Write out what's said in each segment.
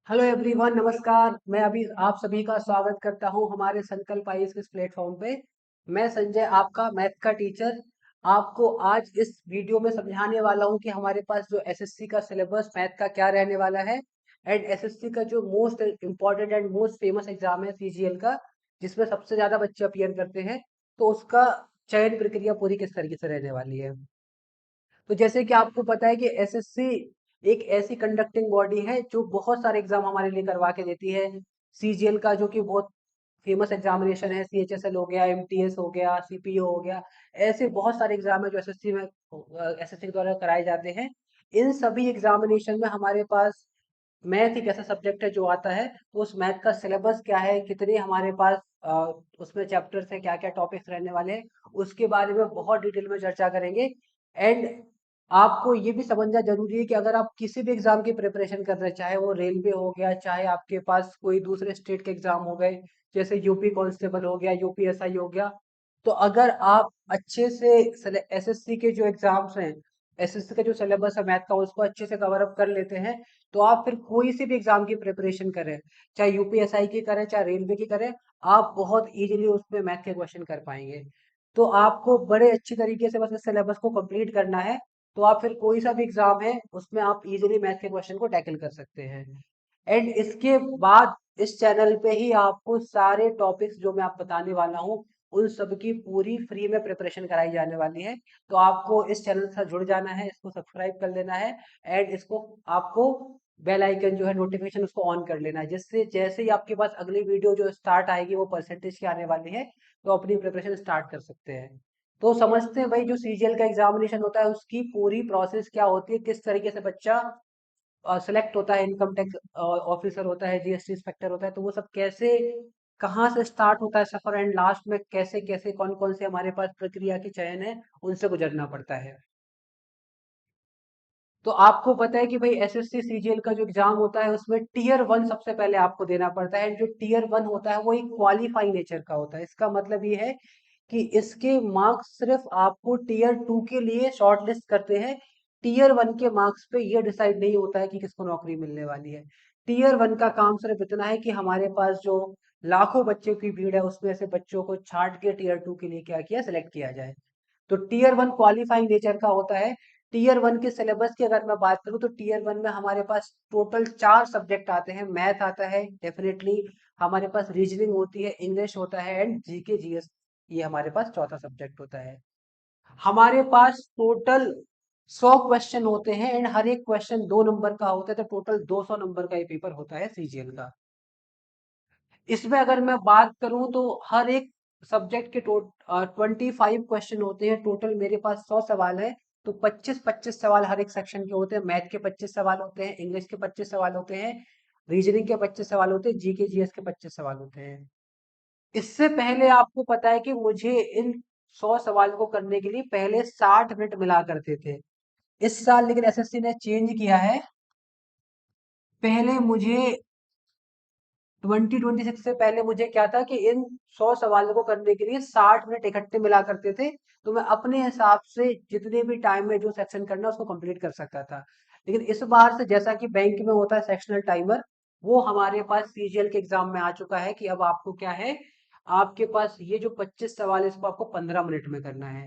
Hello everyone, नमस्कार। मैं अभी आप सभी का स्वागत करता हूं हमारे संकल्प आईएएस के इस प्लेटफॉर्म पे। मैं संजय, आपका मैथ का टीचर, आपको आज इस वीडियो में समझाने वाला हूं कि हमारे पास जो एसएससी का सिलेबस मैथ का क्या रहने वाला है एंड एसएससी का जो most important and most famous exam है सीजीएल का, जिसमें सबसे ज्यादा बच्चे अपीयर करते हैं, तो उसका चयन प्रक्रिया पूरी किस तरीके से रहने वाली है। तो जैसे कि आपको पता है कि एसएससी एक ऐसी कंडक्टिंग बॉडी है जो बहुत सारे एग्जाम हमारे लिए करवा के देती है। सीजीएल का जो कि बहुत फेमस एग्जामिनेशन है, सीएचएसएल हो गया, एमटीएस हो गया, सीपीओ हो गया, ऐसे बहुत सारे एग्जाम है जो एसएससी में एसएससी के द्वारा कराए जाते हैं। इन सभी एग्जामिनेशन में हमारे पास मैथ एक ऐसा सब्जेक्ट है जो आता है, तो उस मैथ का सिलेबस क्या है, कितने हमारे पास उसमें चैप्टर्स है, क्या क्या टॉपिक्स रहने वाले हैं, उसके बारे में बहुत डिटेल में चर्चा करेंगे। एंड आपको ये भी समझना जरूरी है कि अगर आप किसी भी एग्जाम की प्रिपरेशन कर रहे हैं, चाहे वो रेलवे हो गया, चाहे आपके पास कोई दूसरे स्टेट के एग्जाम हो गए, जैसे यूपी कांस्टेबल हो गया, यूपीएसआई हो गया, तो अगर आप अच्छे से एसएससी के जो एग्जाम्स हैं, एसएससी का जो सिलेबस है मैथ का, उसको अच्छे से कवर अप कर लेते हैं, तो आप फिर कोई सी भी एग्जाम की प्रिपरेशन करें, चाहे यूपीएसआई की करें, चाहे रेलवे की करें, आप बहुत इजीली उसमें मैथ के क्वेश्चन कर पाएंगे। तो आपको बड़े अच्छी तरीके से बस इस सिलेबस को कंप्लीट करना है, तो आप फिर कोई सा भी एग्जाम है उसमें आप इजीली मैथ के क्वेश्चन को टैकल कर सकते हैं। एंड इसके बाद इस चैनल पे ही आपको सारे टॉपिक्स जो मैं आप बताने वाला हूँ, उन सब की पूरी फ्री में प्रिपरेशन कराई जाने वाली है। तो आपको इस चैनल से जुड़ जाना है, इसको सब्सक्राइब कर लेना है, एंड इसको आपको बेल आइकन जो है नोटिफिकेशन उसको ऑन कर लेना है, जिससे जैसे ही आपके पास अगली वीडियो जो स्टार्ट आएगी वो परसेंटेज की आने वाली है, तो अपनी प्रिपरेशन स्टार्ट कर सकते हैं। तो समझते हैं भाई, जो सीजीएल का एग्जामिनेशन होता है उसकी पूरी प्रोसेस क्या होती है, किस तरीके से बच्चा सिलेक्ट होता है, इनकम टैक्स ऑफिसर होता है, जीएसटी इंस्पेक्टर होता है, तो वो सब कैसे, कहाँ से स्टार्ट होता है सफर, एंड लास्ट में कैसे कैसे कौन कौन से हमारे पास प्रक्रिया की चयन है, उनसे गुजरना पड़ता है। तो आपको पता है कि भाई एसएससी सीजीएल का जो एग्जाम होता है उसमें टीयर वन सबसे पहले आपको देना पड़ता है। जो टीयर वन होता है वो एक क्वालिफाइंग नेचर का होता है। इसका मतलब ये है कि इसके मार्क्स सिर्फ आपको टीयर टू के लिए शॉर्टलिस्ट करते हैं। टीयर वन के मार्क्स पे ये डिसाइड नहीं होता है कि किसको नौकरी मिलने वाली है। टीयर वन का काम सिर्फ इतना है कि हमारे पास जो लाखों बच्चों की भीड़ है उसमें से बच्चों को छांट के टीयर टू के लिए क्या किया, सिलेक्ट किया जाए। तो टीयर वन क्वालिफाइंग नेचर का होता है। टीयर वन के सिलेबस की अगर मैं बात करूं, तो टीयर वन में हमारे पास टोटल 4 सब्जेक्ट आते हैं। मैथ आता है डेफिनेटली, हमारे पास रीजनिंग होती है, इंग्लिश होता है, एंड जीके जीएस, ये हमारे पास चौथा सब्जेक्ट होता है। हमारे पास टोटल 100 क्वेश्चन होते हैं, एंड हर एक क्वेश्चन 2 नंबर का होता है, तो टोटल 200 नंबर का ये पेपर होता है सीजीएल का। इसमें अगर मैं बात करूं तो हर एक सब्जेक्ट के 25 क्वेश्चन होते हैं टोटल। मेरे पास 100 सवाल है, तो 25-25 सवाल हर एक सेक्शन के होते हैं। मैथ के 25 सवाल होते हैं, इंग्लिश के 25 सवाल होते हैं, रीजनिंग के 25 सवाल होते हैं, जीके जीएस के 25 सवाल होते हैं। इससे पहले आपको पता है कि मुझे इन 100 सवाल को करने के लिए पहले 60 मिनट मिला करते थे। इस साल लेकिन एसएससी ने चेंज किया है। पहले मुझे 2026 से पहले मुझे क्या था कि इन 100 सवालों को करने के लिए 60 मिनट इकट्ठे मिला करते थे, तो मैं अपने हिसाब से जितने भी टाइम में जो सेक्शन करना है उसको कंप्लीट कर सकता था। लेकिन इस बार से जैसा कि बैंक में होता है सेक्शनल टाइमर, वो हमारे पास सीजीएल के एग्जाम में आ चुका है कि अब आपको क्या है, आपके पास ये जो 25 सवाल है इसको आपको 15 मिनट में करना है।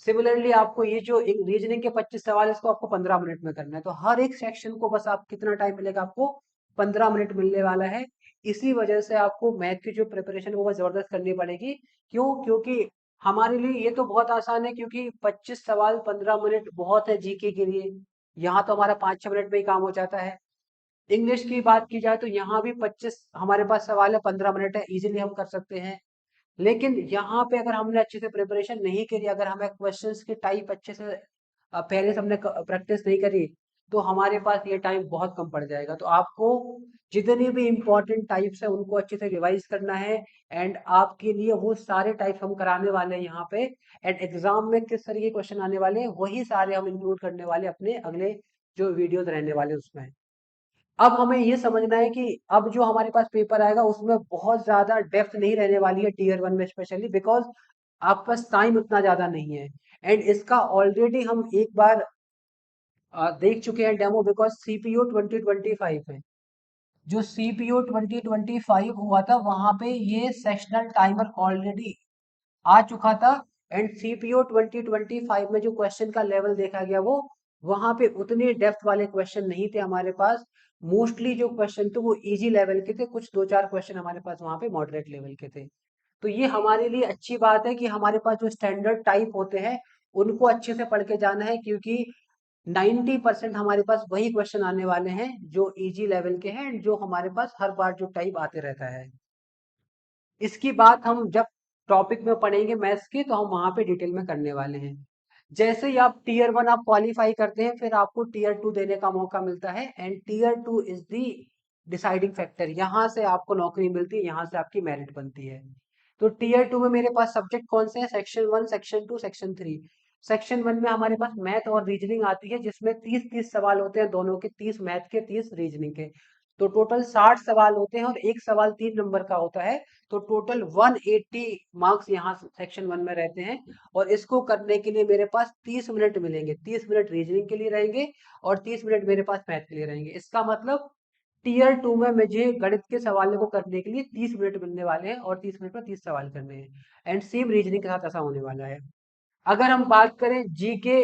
सिमिलरली आपको ये जो रीजनिंग के 25 सवाल है इसको आपको 15 मिनट में करना है। तो हर एक सेक्शन को बस आप कितना टाइम मिलेगा, आपको 15 मिनट मिलने वाला है। इसी वजह से आपको मैथ की जो प्रिपरेशन वो जबरदस्त करनी पड़ेगी। क्यों? क्योंकि हमारे लिए ये तो बहुत आसान है, क्योंकि 25 सवाल 15 मिनट बहुत है जीके के लिए। यहाँ तो हमारा 5-6 मिनट में ही काम हो जाता है। इंग्लिश की बात की जाए तो यहाँ भी 25 हमारे पास सवाल है, 15 मिनट है, इजीली हम कर सकते हैं। लेकिन यहाँ पे अगर हमने अच्छे से प्रिपरेशन नहीं करी, अगर हमें क्वेश्चंस की टाइप अच्छे से पहले से हमने प्रैक्टिस नहीं करी, तो हमारे पास ये टाइम बहुत कम पड़ जाएगा। तो आपको जितने भी इंपॉर्टेंट टाइप्स है उनको अच्छे से रिवाइज करना है, एंड आपके लिए वो सारे टाइप्स हम कराने वाले हैं यहाँ पे। एंड एग्जाम में किस तरह के क्वेश्चन आने वाले हैं वही सारे हम इंक्लूड करने वाले हैं अपने अगले जो वीडियोस रहने वाले हैं उसमें। अब हमें ये समझना है कि अब जो हमारे पास पेपर आएगा उसमें बहुत ज्यादा डेप्थ नहीं रहने वाली है टीयर वन में, स्पेशली बिकॉज आपके पास टाइम उतना ज्यादा नहीं है। एंड इसका ऑलरेडी हम एक बार देख चुके हैं डेमो, बिकॉज सीपीयू 2025 है। जो सीपीओ 2025 हुआ था वहां पे ये सेक्शनल टाइमर ऑलरेडी आ चुका था। एंड सीपीओ 2025 में जो क्वेश्चन का लेवल देखा गया वो वहां पे उतने डेप्थ वाले क्वेश्चन नहीं थे हमारे पास। मोस्टली जो क्वेश्चन थे वो इजी लेवल के थे, कुछ दो चार क्वेश्चन हमारे पास वहां पे मॉडरेट लेवल के थे। तो ये हमारे लिए अच्छी बात है कि हमारे पास जो स्टैंडर्ड टाइप होते हैं उनको अच्छे से पढ़ के जाना है, क्योंकि 90% हमारे पास वही क्वेश्चन आने वाले हैं जो इजी लेवल के हैं and जो हमारे पास हर बार जो टाइप आते रहता है। इसकी बात हम जब टॉपिक में पढ़ेंगे मैथ्स की तो हम वहां पे डिटेल में करने वाले हैं। जैसे ही आप टीयर 1 आप क्वालिफाई करते हैं फिर आपको टीयर 2 देने का मौका मिलता है and tier 2 is the deciding factor. यहाँ से आपको नौकरी मिलती है, यहाँ से आपकी मेरिट बनती है। तो टीयर 2 में मेरे पास सब्जेक्ट कौन से हैं? Section 1, section 2, section 3। सेक्शन 1 में हमारे पास मैथ और रीजनिंग आती है जिसमें 30-30 सवाल होते हैं, दोनों के 30 मैथ के 30 रीजनिंग के। तो टोटल 60 सवाल होते हैं और एक सवाल 3 नंबर का होता है। तो टोटल 180 मार्क्स यहाँ सेक्शन 1 में रहते हैं। और इसको करने के लिए मेरे पास 30 मिनट मिलेंगे, 30 मिनट रीजनिंग के लिए रहेंगे और 30 मिनट मेरे पास मैथ के लिए रहेंगे। इसका मतलब टीयर 2 में मुझे गणित के सवालों को करने के लिए 30 मिनट मिलने वाले हैं और 30 मिनट में 30 सवाल करने हैं। एंड सेम रीजनिंग के साथ ऐसा होने वाला है। अगर हम बात करें जीके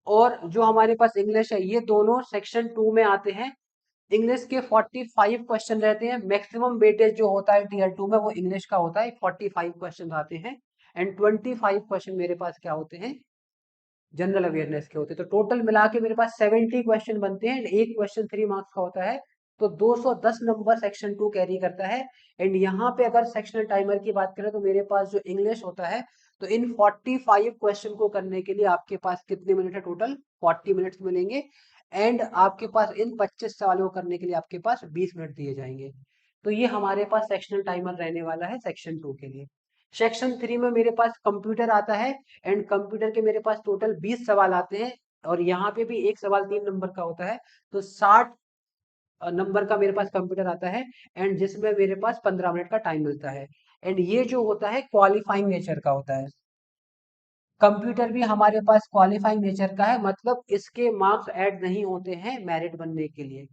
और जो हमारे पास इंग्लिश है, ये दोनों सेक्शन 2 में आते हैं। इंग्लिश के 45 क्वेश्चन रहते हैं। मैक्सिमम वेटेज जो होता है टीयर 2 में वो इंग्लिश का होता है, 45 क्वेश्चन आते हैं। एंड 25 क्वेश्चन मेरे पास क्या होते हैं? जनरल अवेयरनेस के होते हैं। तो टोटल मिला के मेरे पास 70 क्वेश्चन बनते हैं। एक क्वेश्चन 3 मार्क्स का होता है। तो 210 नंबर सेक्शन 2 कैरी करता है। एंड यहाँ पे अगर सेक्शनल टाइमर की बात करें तो मेरे पास जो इंग्लिश होता है, तो इन 45 क्वेश्चन को करने के लिए आपके पास कितने मिनट है? टोटल 40 मिनट्स मिलेंगे। एंड आपके पास इन 25 सवालों को करने के लिए आपके पास 20 मिनट दिए जाएंगे। तो ये हमारे पास सेक्शनल टाइमर रहने वाला है सेक्शन 2 के लिए। सेक्शन 3 में मेरे पास कंप्यूटर आता है। एंड कंप्यूटर के मेरे पास टोटल 20 सवाल आते हैं और यहाँ पे भी एक सवाल 3 नंबर का होता है। तो 60 नंबर का मेरे पास कंप्यूटर आता है एंड जिसमें मेरे पास 15 मिनट का टाइम मिलता है। एंड ये जो होता है क्वालिफाइंग नेचर का होता है। कंप्यूटर भी हमारे पास क्वालिफाइंग नेचर का है, मतलब इसके मार्क्स ऐड नहीं होते हैं मेरिट बनने के लिए।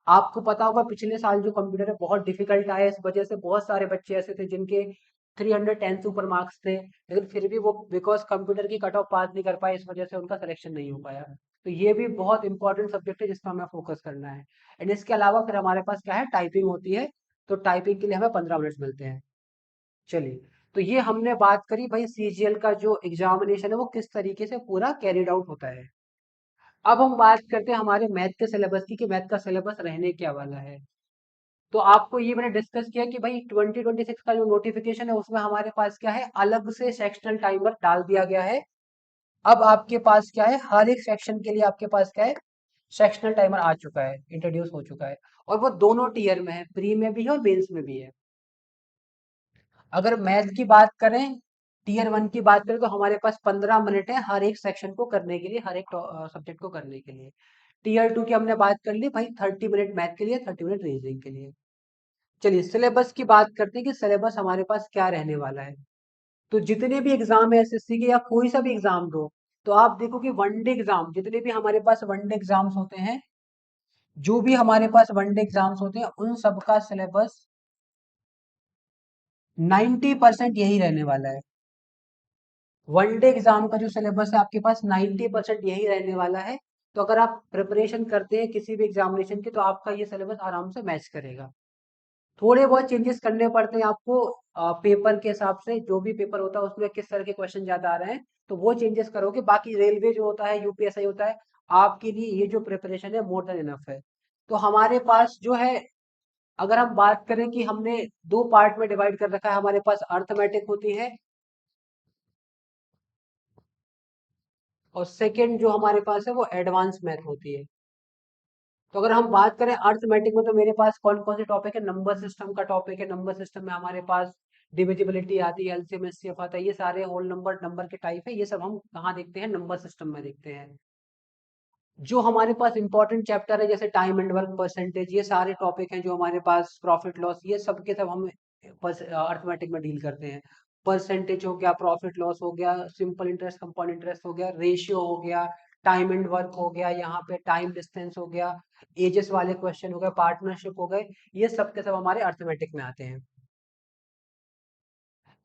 आपको पता होगा पिछले साल जो कंप्यूटर है बहुत डिफिकल्ट आया, इस वजह से बहुत सारे बच्चे ऐसे थे जिनके 310 से ऊपर मार्क्स थे, लेकिन फिर भी वो बिकॉज कंप्यूटर की कट ऑफ पास नहीं कर पाए, इस वजह से उनका सिलेक्शन नहीं हो पाया। तो ये भी बहुत इंपॉर्टेंट सब्जेक्ट है जिसमें हमें फोकस करना है। एंड इसके अलावा फिर हमारे पास क्या है? टाइपिंग होती है। तो टाइपिंग के लिए हमें 15 मिनट मिलते हैं। चलिए, तो ये हमने बात करी भाई सीजीएल का जो एग्जामिनेशन है वो किस तरीके से पूरा कैरिड आउट होता है। अब हम बात करते हैं हमारे मैथ के सिलेबस की कि मैथ का सिलेबस रहने क्या वाला है। तो आपको ये मैंने डिस्कस किया कि भाई 2026 का जो नोटिफिकेशन है उसमें हमारे पास क्या है? अलग से सेक्शनल टाइमर डाल दिया गया है। अब आपके पास क्या है? हर एक सेक्शन के लिए आपके पास क्या है? सेक्शनल टाइमर आ चुका है, इंट्रोड्यूस हो चुका है। और वो दोनों टीयर में है, प्री में भी है और मेंस में भी है। अगर मैथ की बात करें, टीयर 1 की बात करें तो हमारे पास 15 मिनट है हर एक सेक्शन को करने के लिए, हर एक सब्जेक्ट को करने के लिए। टीयर 2 की हमने बात कर ली भाई, 30 मिनट मैथ के लिए, 30 मिनट रीजनिंग के लिए। चलिए सिलेबस की बात करते हैं कि सिलेबस हमारे पास क्या रहने वाला है। तो जितने भी एग्जाम है एसएससी के या कोई सा भी एग्जाम दो, तो आप देखो कि वनडे एग्जाम, जितने भी हमारे पास वनडे एग्जाम्स होते हैं, जो भी हमारे पास वनडे एग्जाम्स होते हैं उन सबका सिलेबस 90% यही रहने वाला है। वनडे एग्जाम का जो सिलेबस है आपके पास 90% यही रहने वाला है। तो अगर आप प्रिपरेशन करते हैं किसी भी एग्जामिनेशन की तो आपका ये सिलेबस आराम से मैच करेगा। थोड़े बहुत चेंजेस करने पड़ते हैं आपको पेपर के हिसाब से, जो भी पेपर होता है उसमें किस तरह के क्वेश्चन ज्यादा आ रहे हैं तो वो चेंजेस करोगे। बाकी रेलवे जो होता है, यूपीएसआई होता है, आपके लिए ये जो प्रिपरेशन है मोर देन इनफ है। तो हमारे पास जो है, अगर हम बात करें कि हमने दो पार्ट में डिवाइड कर रखा है, हमारे पास अर्थमेटिक होती है और सेकेंड जो हमारे पास है वो एडवांस मैथ होती है। तो अगर हम बात करें अर्थमेटिक में तो मेरे पास कौन कौन से टॉपिक है? नंबर सिस्टम का टॉपिक है। नंबर सिस्टम में हमारे पास डिविजिबिलिटी आती है, एलसीएम एचसीएफ आता है, ये सारे होल नंबर, नंबर के टाइप है, ये सब हम कहाँ देखते हैं? नंबर सिस्टम में देखते हैं। जो हमारे पास इंपॉर्टेंट चैप्टर है जैसे टाइम एंड वर्क, परसेंटेज, ये सारे टॉपिक हैं जो हमारे पास, प्रॉफिट लॉस, ये सब के सब हम अर्थमेटिक में डील करते हैं। परसेंटेज हो गया, प्रॉफिट लॉस हो गया, सिंपल इंटरेस्ट, कंपाउंड इंटरेस्ट हो गया, रेशियो हो गया, टाइम एंड वर्क हो गया, यहाँ पे टाइम डिस्टेंस हो गया, एजेस वाले क्वेश्चन हो गए, पार्टनरशिप हो गए, ये सब के सब हमारे अर्थमेटिक में आते हैं।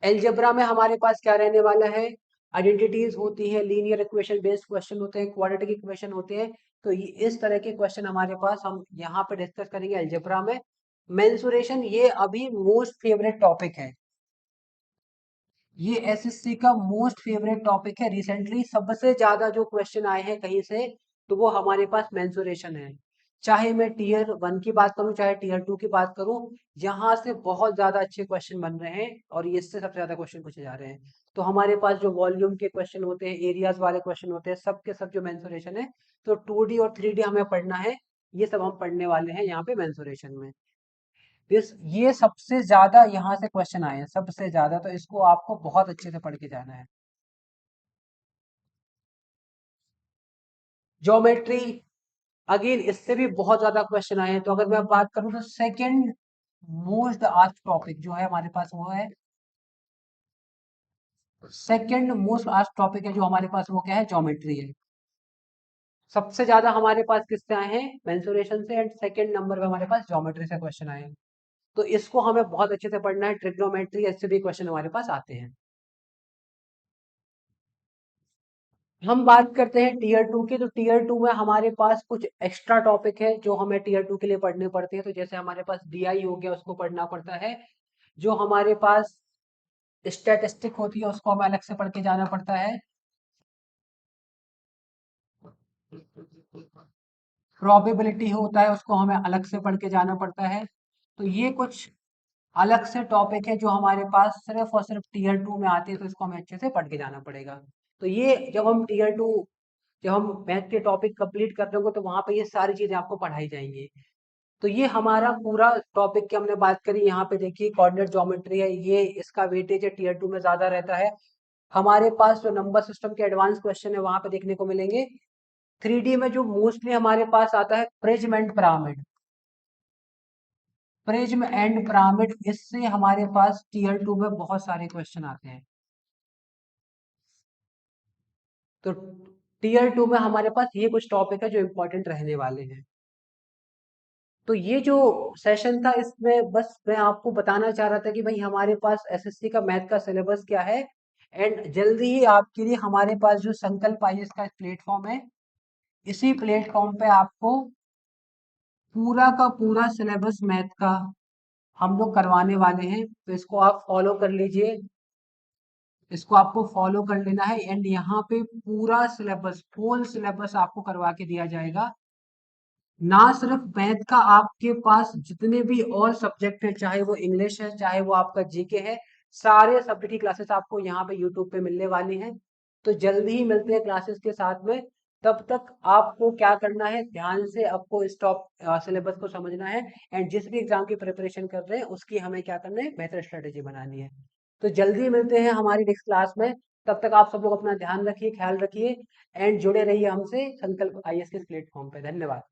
एलजेब्रा में हमारे पास क्या रहने वाला है, आइडेंटिटीज होती है, लीनियर इक्वेशन बेस्ड क्वेश्चन होते हैं, क्वाड्रेटिक इक्वेशन होते हैं। तो इस तरह के क्वेश्चन हमारे पास हम यहाँ पे डिस्कस करेंगे एलजेब्रा में। मेंसुरेशन ये अभी मोस्ट फेवरेट टॉपिक है, ये एसएससी का मोस्ट फेवरेट टॉपिक है। रिसेंटली सबसे ज्यादा जो क्वेश्चन आए हैं कहीं से, तो वो हमारे पास मेंसुरेशन है। चाहे मैं टीयर 1 की बात करूं, चाहे टीयर 2 की बात करूं, यहाँ से बहुत ज्यादा अच्छे क्वेश्चन बन रहे हैं और इससे सबसे ज्यादा क्वेश्चन पूछे जा रहे हैं। तो हमारे पास जो वॉल्यूम के क्वेश्चन होते हैं, एरियाज वाले क्वेश्चन होते हैं, सब के सब जो मेंसुरेशन है, तो 2D और 3D हमें पढ़ना है, ये सब हम पढ़ने वाले हैं यहाँ पे मेंसुरेशन में। ये सबसे ज्यादा यहाँ से क्वेश्चन आए हैं, सबसे ज्यादा, तो इसको आपको बहुत अच्छे से पढ़ के जाना है। ज्योमेट्री, अगेन इससे भी बहुत ज्यादा क्वेश्चन आए हैं। तो अगर मैं बात करूं तो सेकंड मोस्ट आस्क्ड टॉपिक जो है हमारे पास वो है, सेकंड मोस्ट आस्क्ड टॉपिक है जो हमारे पास वो क्या है, ज्योमेट्री है। सबसे ज्यादा हमारे पास किससे आए हैं, मेंसुरेशन से, एंड सेकंड नंबर पे हमारे पास ज्योमेट्री से क्वेश्चन आए हैं। तो इसको हमें बहुत अच्छे से पढ़ना है। ट्रिग्नोमेट्री, ऐसे भी क्वेश्चन हमारे पास आते हैं। हम बात करते हैं टीयर 2 की, तो टीयर 2 में हमारे पास कुछ एक्स्ट्रा टॉपिक है जो हमें टीयर 2 के लिए पढ़ने पड़ते हैं। तो जैसे हमारे पास डीआई हो गया, उसको पढ़ना पड़ता है। जो हमारे पास स्टैटिस्टिक होती है उसको हमें अलग से पढ़ के जाना पड़ता है। प्रोबेबिलिटी होता है, उसको हमें अलग से पढ़ के जाना पड़ता है। तो ये कुछ अलग से टॉपिक है जो हमारे पास सिर्फ और सिर्फ टीयर 2 में आते हैं, तो इसको हमें अच्छे से पढ़ के जाना पड़ेगा। तो ये जब हम टीयर 2, जब हम मैथ के टॉपिक कंप्लीट कर देंगे तो वहां पे ये सारी चीजें आपको पढ़ाई जाएंगी। तो ये हमारा पूरा टॉपिक की हमने बात करी। यहाँ पे देखिए कोऑर्डिनेट ज्योमेट्री है, ये इसका वेटेज है टीयर 2 में ज्यादा रहता है। हमारे पास जो नंबर सिस्टम के एडवांस क्वेश्चन है वहां पे देखने को मिलेंगे। 3D में जो मोस्टली हमारे पास आता है prism and pyramid, prism and pyramid, इससे हमारे पास टीयर 2 में बहुत सारे क्वेश्चन आते हैं। तो टीयर 2 में हमारे पास ये कुछ टॉपिक है जो इंपॉर्टेंट रहने वाले हैं। तो ये जो सेशन था इसमें बस मैं आपको बताना चाह रहा था कि भाई हमारे पास एसएससी का मैथ का सिलेबस क्या है। एंड जल्दी ही आपके लिए हमारे पास जो संकल्प आईएएस का प्लेटफॉर्म है, इसी प्लेटफॉर्म पे आपको पूरा का पूरा सिलेबस मैथ का हम लोग करवाने वाले हैं। तो इसको आप फॉलो कर लीजिए, इसको आपको फॉलो कर लेना है। एंड यहाँ पे पूरा सिलेबस, फुल सिलेबस आपको करवा के दिया जाएगा। ना सिर्फ मैथ का, आपके पास जितने भी और सब्जेक्ट है, चाहे वो इंग्लिश है, चाहे वो आपका जीके है, सारे सब्जेक्ट की क्लासेस आपको यहाँ पे यूट्यूब पे मिलने वाली हैं। तो जल्दी ही मिलते हैं क्लासेस के साथ में। तब तक आपको क्या करना है, ध्यान से आपको इस टॉप सिलेबस को समझना है। एंड जिस भी एग्जाम की प्रिपरेशन कर रहे हैं उसकी हमें क्या करना है, बेहतर स्ट्रेटेजी बनानी है। तो जल्दी मिलते हैं हमारी नेक्स्ट क्लास में। तब तक आप सब लोग अपना ध्यान रखिए, ख्याल रखिए, एंड जुड़े रहिए हमसे संकल्प आईएएस के प्लेटफॉर्म पे। धन्यवाद।